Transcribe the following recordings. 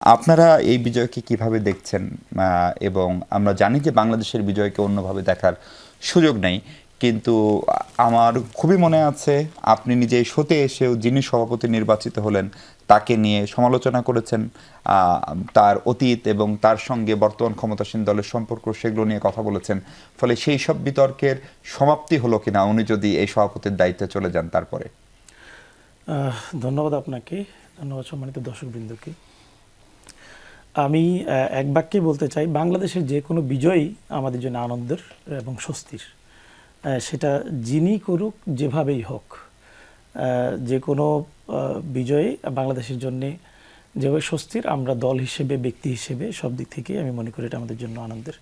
আপনারা এই বিজয়কে কিভাবে দেখছেন? এবং আমরা জানি যে বাংলাদেশের বিজয়কে অন্যভাবে দেখার সুযোগ নেই। কিন্তু আমার খুবই মনে আছে আপনি নিজে এই শোতে এসেও যিনি সভাপতি নির্বাচিত হলেন তাকে নিয়ে সমালোচনা করেছেন। তার অতীত এবং তার সঙ্গে বর্তমান ক্ষমতাসীন দলের সম্পর্ক সেগুলো নিয়ে কথা বলেছেন। ফলে সেই সব বিতর্কের সমাপ্তি হলো কিনা উনি যদি এই সভাপতির দায়িত্বে চলে যান তারপরে? ধন্যবাদ আপনাকে, ধন্যবাদ সম্মানিত দর্শকবৃন্দকে। আমি এক বাক্যে বলতে চাই, বাংলাদেশের যে কোনো বিজয়ই আমাদের জন্য আনন্দের এবং স্বস্তির। সেটা যিনি করুক, যেভাবেই হোক, যে কোনো বিজয়ে বাংলাদেশের জন্যে যেভাবে স্বস্তির, আমরা দল হিসেবে, ব্যক্তি হিসেবে সব দিক থেকে আমি মনে করি এটা আমাদের জন্য আনন্দের।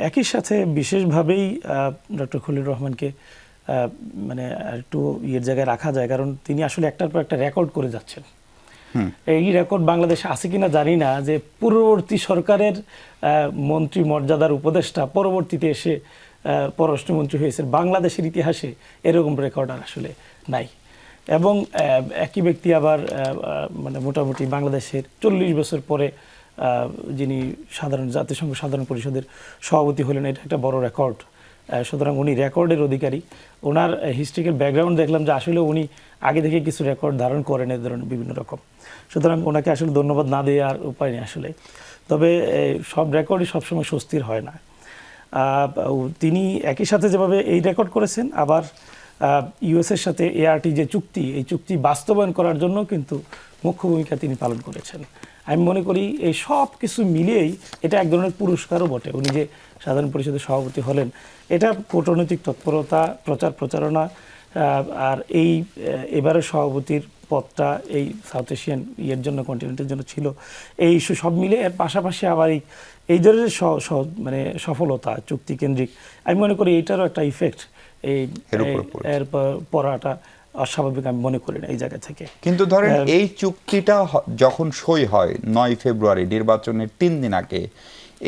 একই সাথে বিশেষভাবেই ডক্টর খলিল রহমানকে মানে একটু জায়গায় রাখা যায়, কারণ তিনি আসলে একটার পর একটা রেকর্ড করে যাচ্ছেন। এই রেকর্ড বাংলাদেশে আছে কিনা জানি না, যে পূর্ববর্তী সরকারের মন্ত্রী মর্যাদার উপদেষ্টা পরবর্তীতে এসে পররাষ্ট্রমন্ত্রী হয়েছে। বাংলাদেশের ইতিহাসে এরকম রেকর্ড আর আসলে নাই। এবং একই ব্যক্তি আবার মানে মোটামুটি বাংলাদেশের 40 বছর পরে যিনি জাতিসংঘ সাধারণ পরিষদের সভাপতি হলেন, এটা একটা বড় রেকর্ড। সুতরাং উনি রেকর্ডের অধিকারী। ওনার হিস্ট্রিক্যাল ব্যাকগ্রাউন্ড দেখলাম যে আসলে উনি আগে থেকে কিছু রেকর্ড ধারণ করেন এই ধরনের বিভিন্ন রকম। সুতরাং ওনাকে আসলে ধন্যবাদ না দিয়ে আর উপায় নেই আসলে। তবে সব রেকর্ডই সবসময় স্বস্তির হয় না। তিনি একই সাথে যেভাবে এই রেকর্ড করেছেন, আবার ইউএসের সাথে এআরটি যে চুক্তি, এই চুক্তি বাস্তবায়ন করার জন্য কিন্তু মুখ্য ভূমিকা তিনি পালন করেছেন। আমি মনে করি এই সব কিছু মিলিয়েই এটা এক ধরনের পুরস্কারও বটে। উনি যে সাধারণ পরিষদের সভাপতি হলেন, এটা কূটনৈতিক তৎপরতা, প্রচারণা, আর এবারের সভাপতির পদটা এই সাউথ এশিয়ান জন্য, কন্টিনেন্টের জন্য ছিল। এই ইস্যু সব মিলে এর পাশাপাশি আবার এই ধরনের মানে সফলতা চুক্তিকেন্দ্রিক, আমি মনে করি এইটারও একটা ইফেক্ট এর পড়াটা অস্বাভাবিক আমি মনে করি না এই জায়গা থেকে। কিন্তু ধরেন এই চুক্তিটা যখন সই হয় ৯ ফেব্রুয়ারি নির্বাচনের ৩ দিন আগে,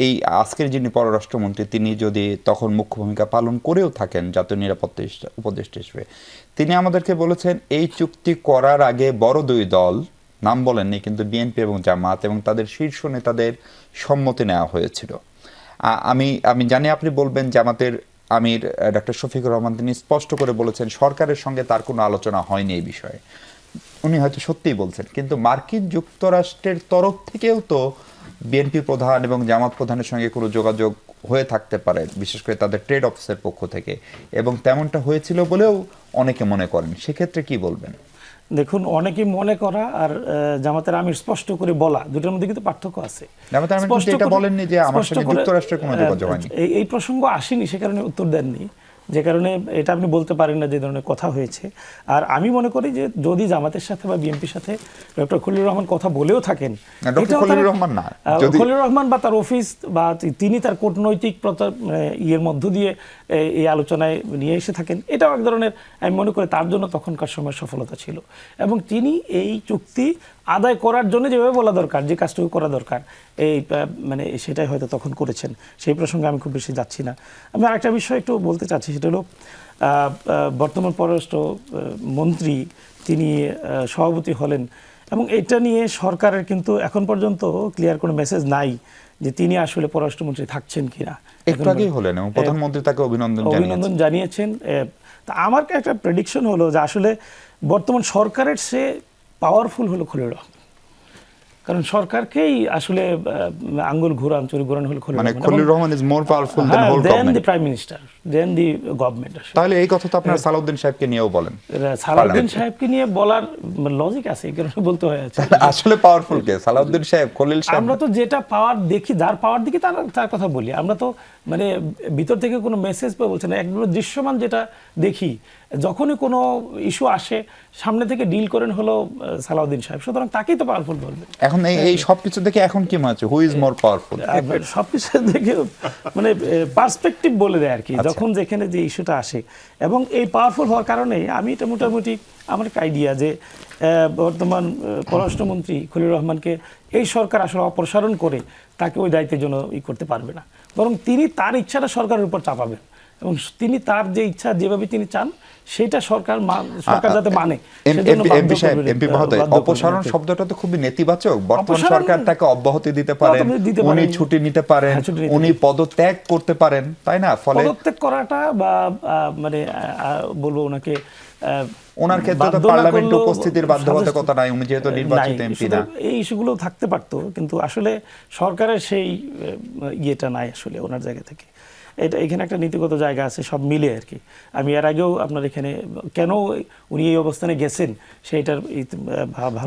এই আজকের যিনি পররাষ্ট্রমন্ত্রী তিনি যদি তখন মুখ্য ভূমিকা পালন করেও থাকেন জাতীয় নিরাপত্তা উপদেষ্টা হিসেবে, তিনি আমাদেরকে বলেছেন এই চুক্তি করার আগে বড় দুই দল, নাম বলেননি কিন্তু বিএনপি এবং জামাত, এবং তাদের শীর্ষ নেতাদের সম্মতি নেওয়া হয়েছিল। আমি জানি আপনি বলবেন জামাতের আমির ডক্টর শফিকুর রহমান তিনি স্পষ্ট করে বলেছেন সরকারের সঙ্গে তার কোনো আলোচনা হয়নি এই বিষয়ে। উনি হয়তো সত্যিই বলছেন, কিন্তু মার্কিন যুক্তরাষ্ট্রের তরফ থেকেও তো বিএনপি প্রধান এবং জামাত প্রধানের সঙ্গে কোনো যোগাযোগ হয়ে থাকতে পারে, বিশেষ করে তাদের ট্রেড অফিসের পক্ষ থেকে, এবং তেমনটা হয়েছিল বলেও অনেকে মনে করেন। সেক্ষেত্রে কি বলবেন? দেখুন, অনেকেই মনে করা আর জামাতের আমির স্পষ্ট করে বলা, দুটোর মধ্যে কিন্তু পার্থক্য আছে। জামাতের আমির কিন্তু এটা বলেননি যে আমার সঙ্গে যুক্তরাষ্ট্রের কোনো যোগাযোগ হয়নি। এই প্রসঙ্গ আসেনি, সে কারণে উত্তর দেননি, যে কারণে এটা আপনি বলতে পারেন না যে ধরনের কথা হয়েছে। আর আমি মনে করি যে যদি জামাতের সাথে বা বিএনপির সাথে ডক্টর খলিল রহমান কথা বলেও থাকেন, খলিল রহমান না, খলিল রহমান বা তার অফিস বা তিনি তার কূটনৈতিক মধ্য দিয়ে এই আলোচনায় নিয়ে এসে থাকেন, এটাও এক ধরনের আমি মনে করি তার জন্য তখনকার সময় সফলতা ছিল। এবং তিনি এই চুক্তি আদায় করার জন্য যেভাবে বলা দরকার, যে কাজটুকু করা দরকার, মানে সেটাই হয়তো তখন করেছেন। সেই প্রসঙ্গে আমি খুব বেশি যাচ্ছি না। আমি আরেকটা বিষয় একটু বলতে চাচ্ছি, সেটা হলো বর্তমান পররাষ্ট্র মন্ত্রী তিনি সভাপতি হলেন, এবং এটা নিয়ে সরকারের কিন্তু এখন পর্যন্ত ক্লিয়ার কোনো মেসেজ নাই যে তিনি আসলে পররাষ্ট্রমন্ত্রী থাকছেন কিনা। একটু আগেই হলেন এবং প্রধানমন্ত্রী তাকে অভিনন্দন জানিয়েছেন। তা আমার একটা প্রেডিকশন হলো যে আসলে বর্তমান সরকারের সে পাওয়ারফুল হলো খলিল রহমান, কারণ সরকারকেই আসলে আঙ্গুল ঘোরান, চুরি ঘোরান হলো Khalil Rahman. Khalil Rahman is more powerful than whole government, than the prime minister, than the government. তাহলে এই কথা তো আপনারা সালাউদ্দিন সাহেবকে নিয়েও বলেন। সালাউদ্দিন সাহেবকে নিয়ে বলার লজিক আছে, এই কারণে বলতে হয় আছে। আসলে পাওয়ারফুল কে, সালাউদ্দিন সাহেব, খলিল সাহেব? আমরা তো যেটা পাওয়ার দেখি, যার পাওয়ার দিকে তার কথা বলি। আমরা তো মানে ভিতর থেকে কোনো মেসেজ পেয়ে বলছি না, একদম দৃশ্যমান যেটা দেখি, যখনই কোনো ইস্যু আসে সামনে থেকে ডিল করেন হলো সালাউদ্দিন সাহেব। সুতরাং তাকেই তো পাওয়ারফুল বলবেন। এখন এই সবকিছু দেখে এখন কি মনে হচ্ছে হু ইজ মোর পাওয়ারফুল? সবকিছু দেখে মানে পার্সপেক্টিভ বলে দেয় আর কি, যখন যেখানে যে ইস্যুটা আসে। এবং এই পাওয়ারফুল হওয়ার কারণে আমি এটা মোটামুটি আমার একটা আইডিয়া যে বর্তমান পররাষ্ট্রমন্ত্রী খলিল রহমানকে এই সরকার আসলে অপসারণ করে তাকে ওই দায়িত্বের জন্য করতে পারবে না, বরং তিনি তার ইচ্ছাটা সরকারের উপর চাপাবেন এবং তিনি তার যে ইচ্ছা যেভাবে তিনি চান সেটা সরকার যাতে মানে এমপি মহোদয়, অপসারণ শব্দটা তো খুবই নেতিবাচক। বর্তমান সরকার তাকে অব্যাহতি দিতে পারেন, উনি ছুটি নিতে পারেন, উনি পদত্যাগ করতে পারেন, তাই না? ফলে পদত্যাগ করাটা বা মানে বলবো ওনাকে ওনার ক্ষেত্রে তো পার্লামেন্টে উপস্থিতির বাধ্যবাধকতা নাই, উনি যেহেতু নির্বাচিত এমপি না। এই ইস্যুগুলো থাকতে পারতো, কিন্তু আসলে সরকারের সেই ইয়েটা নাই আসলে ওনার জায়গা থেকে। এখানে একটা নীতিগত জায়গা আছে সব মিলে আর কি। আমি এর আগেও আপনার এখানে কেন উনি এই অবস্থানে গেছেন সেইটার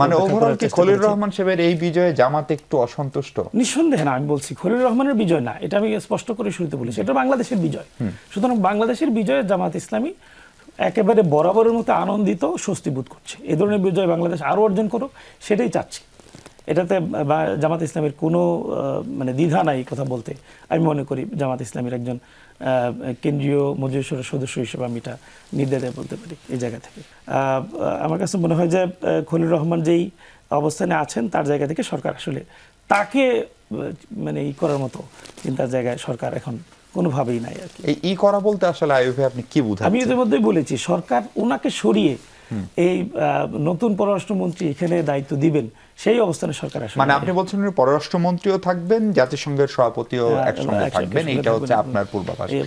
মানে ওভারঅল কি খলিল রহমান সাহেবের এই বিজয়ে জামাত একটু অসন্তুষ্ট? নিঃসন্দেহে না, আমি বলছি খলিল রহমানের বিজয় না, এটা আমি স্পষ্ট করে শুরুতে বলেছি, এটা বাংলাদেশের বিজয়। সুতরাং বাংলাদেশের বিজয়ে জামাত ইসলামী একেবারে বরাবরের মতো আনন্দিত, স্বস্তি বোধ করছে। এই ধরনের বিজয় বাংলাদেশ আরো অর্জন করুক, সেটাই চাচ্ছি। এটাতে জামাত ইসলামের কোনো মানে দ্বিধা নাই কথা বলতে। আমি মনে করি জামাত ইসলামের একজন কেন্দ্রীয় মজলিসের সদস্য হিসেবে আমি এটা নির্দ্বিধায় বলতে পারি এই জায়গা থেকে। আমার কাছে মনে হয় যে খলিল রহমান যেই অবস্থানে আছেন তার জায়গা থেকে সরকার আসলে তাকে মানে করার মতো চিন্তার জায়গায় সরকার এখন কোনোভাবেই নাই আর কি। এই করা বলতে আসলে আইয়ুব ভাই আপনি কি বুঝাচ্ছেন? আমি ইতিমধ্যেই বলেছি, সরকার ওনাকে সরিয়ে এই নতুন পররাষ্ট্রমন্ত্রী এখানে দায়িত্ব দিবেন, সেই অবস্থানে সরকার আসলে। মানে আপনি বলছেন পররাষ্ট্রমন্ত্রীও থাকবেন, জাতিসংঘের সভাপতিও একসঙ্গে থাকবেন, এইটা হচ্ছে আপনার পূর্বাভাস।